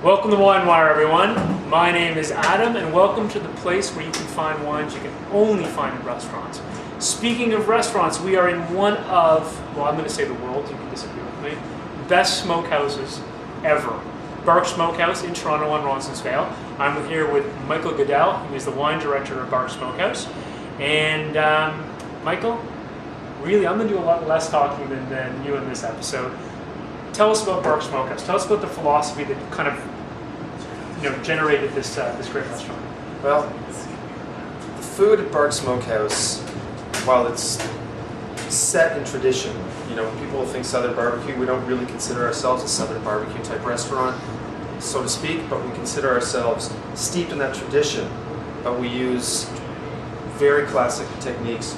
Welcome to WineWire, everyone. My name is Adam, and welcome to the place where you can find wines you can only find in restaurants. Speaking of restaurants, we are in one of, well, I'm going to say the world, you can disagree with me, best smokehouses ever. Barque Smokehouse in Toronto on Roncesvalles. I'm here with Michael Godel, who is the wine director of Barque Smokehouse. And Michael, really, I'm going to do a lot less talking than you in this episode. Tell us about Barque Smokehouse. Tell us about the philosophy that kind of, generated this great restaurant. Well, the food at Barque Smokehouse, while it's set in tradition, people will think Southern barbecue. We don't really consider ourselves a Southern barbecue type restaurant, so to speak, but we consider ourselves steeped in that tradition. But we use very classic techniques,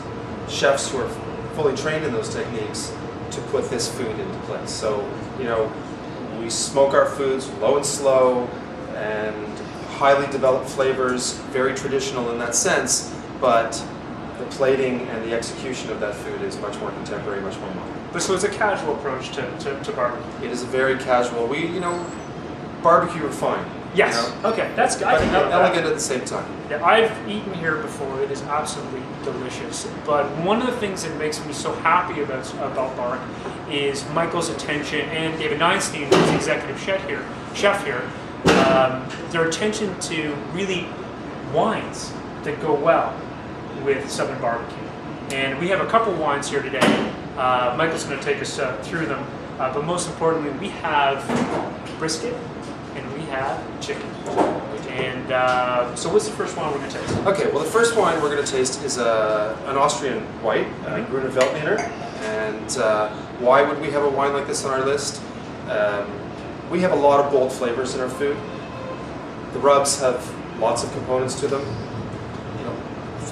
chefs who are fully trained in those techniques to put this food into place. So, we smoke our foods low and slow and highly developed flavors, very traditional in that sense, but the plating and the execution of that food is much more contemporary, much more modern. So it's a casual approach to barbecue. It is a very casual, barbecue refined. Yes. Okay, that's good. But elegant at the same time. Yeah, I've eaten here before. It is absolutely delicious. But one of the things that makes me so happy about Barque is Michael's attention, and David Neinstein, who's the executive chef here, their attention to really wines that go well with Southern barbecue. And we have a couple wines here today. Michael's going to take us through them. But most importantly, we have brisket and we have chicken. And so what's the first wine we're going to taste? Okay, well the first wine we're going to taste is an Austrian white, Grüner Veltliner. And why would we have a wine like this on our list? We have a lot of bold flavors in our food. The rubs have lots of components to them.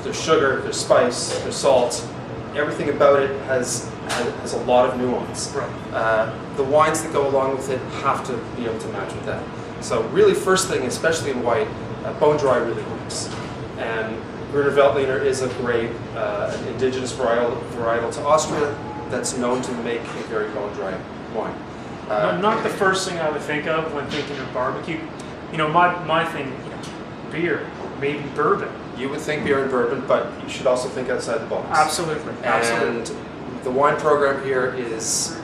There's sugar, there's spice, there's salt. Everything about it has a lot of nuance. Right. The wines that go along with it have to be able to match with that. So really, first thing, especially in white, bone dry really works. And Grüner Veltliner is a great indigenous varietal to Austria that's known to make a very bone dry wine. Not the first thing I would think of when thinking of barbecue. My thing, beer, maybe bourbon. You would think beer and bourbon, but you should also think outside the box. Absolutely. And the wine program here is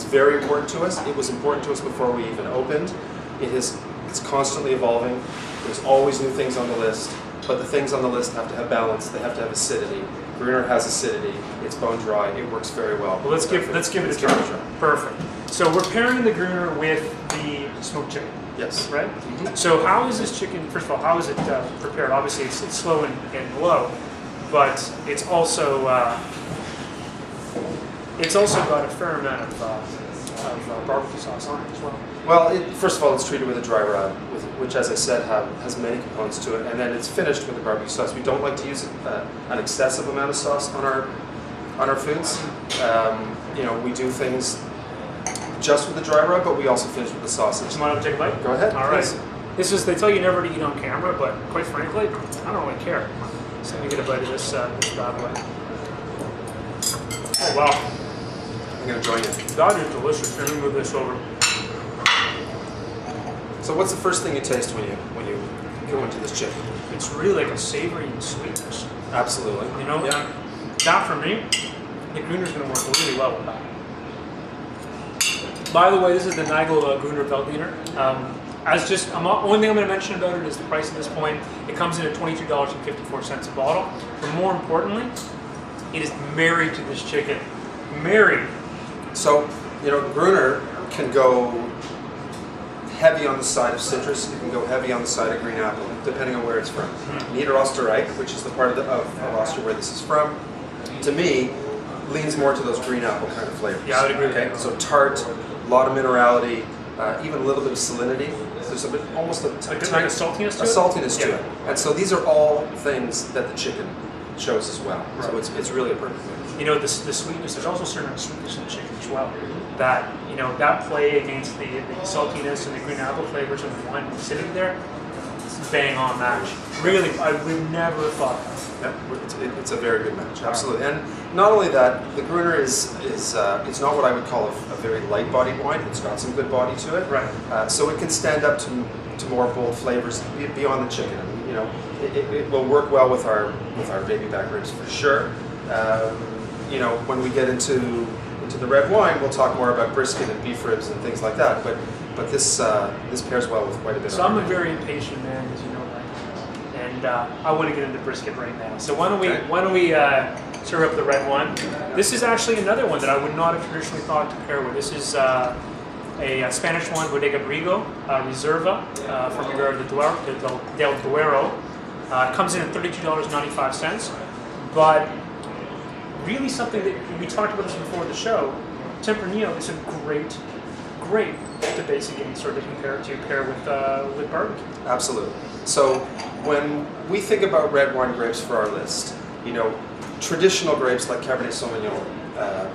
very important to us. It was important to us before we even opened. It's constantly evolving. There's always new things on the list, but the things on the list have to have balance. They have to have acidity. Gruner has acidity. It's bone dry. It works very well. Well, let's give it a try. Perfect. So we're pairing the Gruner with the smoked chicken. Yes. Right? Mm-hmm. So how is this chicken, first of all, how is it prepared? Obviously it's slow and low, but it's also got a fair amount of barbecue sauce on it as well. Well, first of all, it's treated with a dry rub, which, as I said, has many components to it, and then it's finished with a barbecue sauce. We don't like to use an excessive amount of sauce on our foods. We do things just with the dry rub, but we also finish with the sausage. You want to take a bite? Go ahead. All right. They tell you never to eat on camera, but quite frankly, I don't really care. So let me get a bite of this bad boy. Oh wow! I'm gonna join you. That is delicious. Let me move this over. So, what's the first thing you taste when you go into this chicken? It's really like a savory and sweetness. Absolutely. Yeah. That for me, the Gruner's going to work really well with that. By the way, this is the Nigel Grüner Veltliner. Only thing I'm going to mention about it is the price at this point. It comes in at $22.54 a bottle. But more importantly, it is married to this chicken. Married. So, Gruner can go heavy on the side of citrus. It can go heavy on the side of green apple, depending on where it's from. Niederösterreich, which is the part of Austria where this is from, to me, leans more to those green apple kind of flavors. Yeah, I would agree with that. So tart, a lot of minerality, even a little bit of salinity. There's almost a saltiness to it? A saltiness to it. And so these are all things that the chicken shows as well. Right. So it's really a perfect mix. The sweetness, there's also certain sweetness in the chicken as well. That play against the saltiness and the green apple flavors of the wine sitting there, it's a bang on match. Really, I would never have thought It's a very good match, absolutely. And not only that, the Gruner is it's not what I would call a very light bodied wine. It's got some good body to it, Right. So it can stand up to more bold flavors beyond the chicken. And, you know, it will work well with our baby back ribs for sure. You know, when we get into the red wine, we'll talk more about brisket and beef ribs and things like that. But this pairs well with quite a bit. So I'm a very impatient man, as you know, and I want to get into brisket right now. So why don't we serve up the red wine? This is actually another one that I would not have traditionally thought to pair with. This is a Spanish wine, Bodega Brigo, Reserva, from Ribera del Duero. It comes in at $32.95, but really something that we talked about this before the show. Tempranillo is a great to basically sort of pair with barbecue. Absolutely. So when we think about red wine grapes for our list, you know, traditional grapes like Cabernet Sauvignon,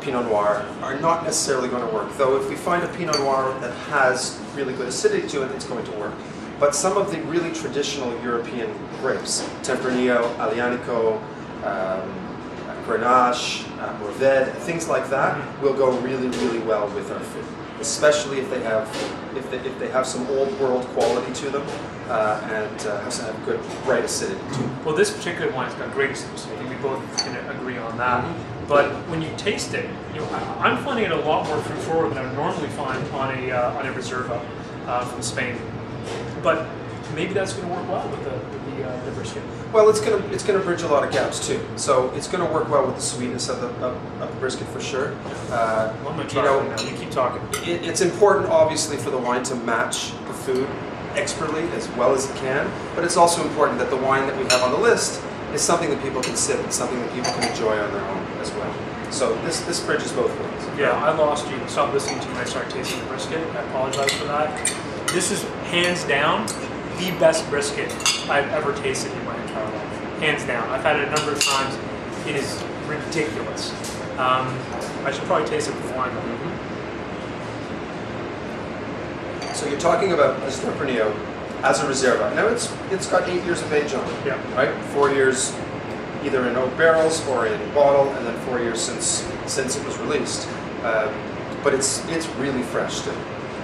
Pinot Noir are not necessarily going to work. Though if we find a Pinot Noir that has really good acidity to it, it's going to work. But some of the really traditional European grapes, Tempranillo, Aglianico, Grenache, Mourvedre, things like that, will go really well with our food. Especially if they have some old world quality to them and have good bright acidity to them. Well, this particular wine's got great acidity. I think we both can agree on that. But when you taste it, you know, I'm finding it a lot more fruit forward than I would normally find on a Reserva from Spain. But maybe that's going to work well with the brisket. Well, it's gonna bridge a lot of gaps too. So it's gonna work well with the sweetness of the brisket for sure. Well, I'm gonna try it now. You keep talking. It's important, obviously, for the wine to match the food expertly as well as it can. But it's also important that the wine that we have on the list is something that people can sip and something that people can enjoy on their own as well. So this bridges both ways. Yeah, I lost you. Stop listening to me when I started tasting the brisket. I apologize for that. This is hands down the best brisket I've ever tasted in my entire life. Hands down. I've had it a number of times. It is ridiculous. I should probably taste it with wine. So you're talking about this Tempranillo as a Reserva. Now it's got 8 years of age on it. Yeah. Right? 4 years either in oak barrels or in bottle, and then 4 years since it was released. But it's really fresh still.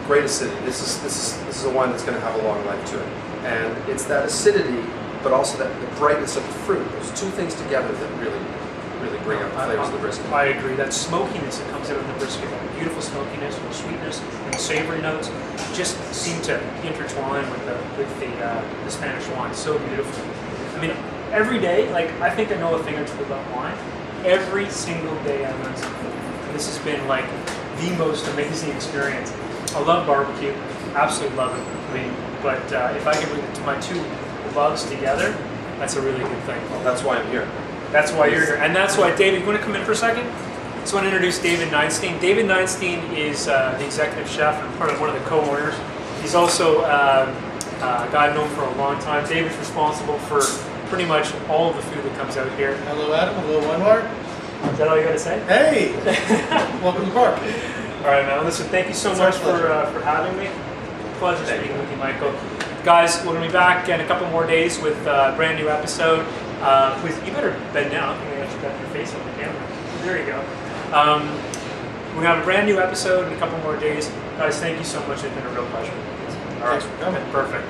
Great acidity. This is a wine that's going to have a long life to it, and it's that acidity, but also the brightness of the fruit. Those two things together that really bring out the flavors of the brisket. I agree. That smokiness that comes out of the brisket, that beautiful smokiness and sweetness and savory notes, just seem to intertwine with the Spanish wine. So beautiful. I mean, every day, like I think I know a thing or two about wine. Every single day I learn something. And this has been like the most amazing experience. I love barbecue, absolutely love it. I mean, but if I can bring my two loves together, that's a really good thing. Well, that's why I'm here. That's why you're here, and that's why David. You want to come in for a second? I just want to introduce David Neinstein. David Neinstein is the executive chef and part of one of the co-owners. He's also a guy I've known for a long time. David's responsible for pretty much all of the food that comes out here. Hello, Adam. Hello, WineWire. Is that all you got to say? Hey, welcome to Barque. All right, man. Listen, thank you so much for having me. Pleasure speaking with you, Michael. Guys, we're going to be back in a couple more days with a brand new episode. Please, you better bend down. I think I actually got your face on the camera. There you go. We're going to have a brand new episode in a couple more days. Guys, thank you so much. It's been a real pleasure. All right. Thanks for coming. Perfect.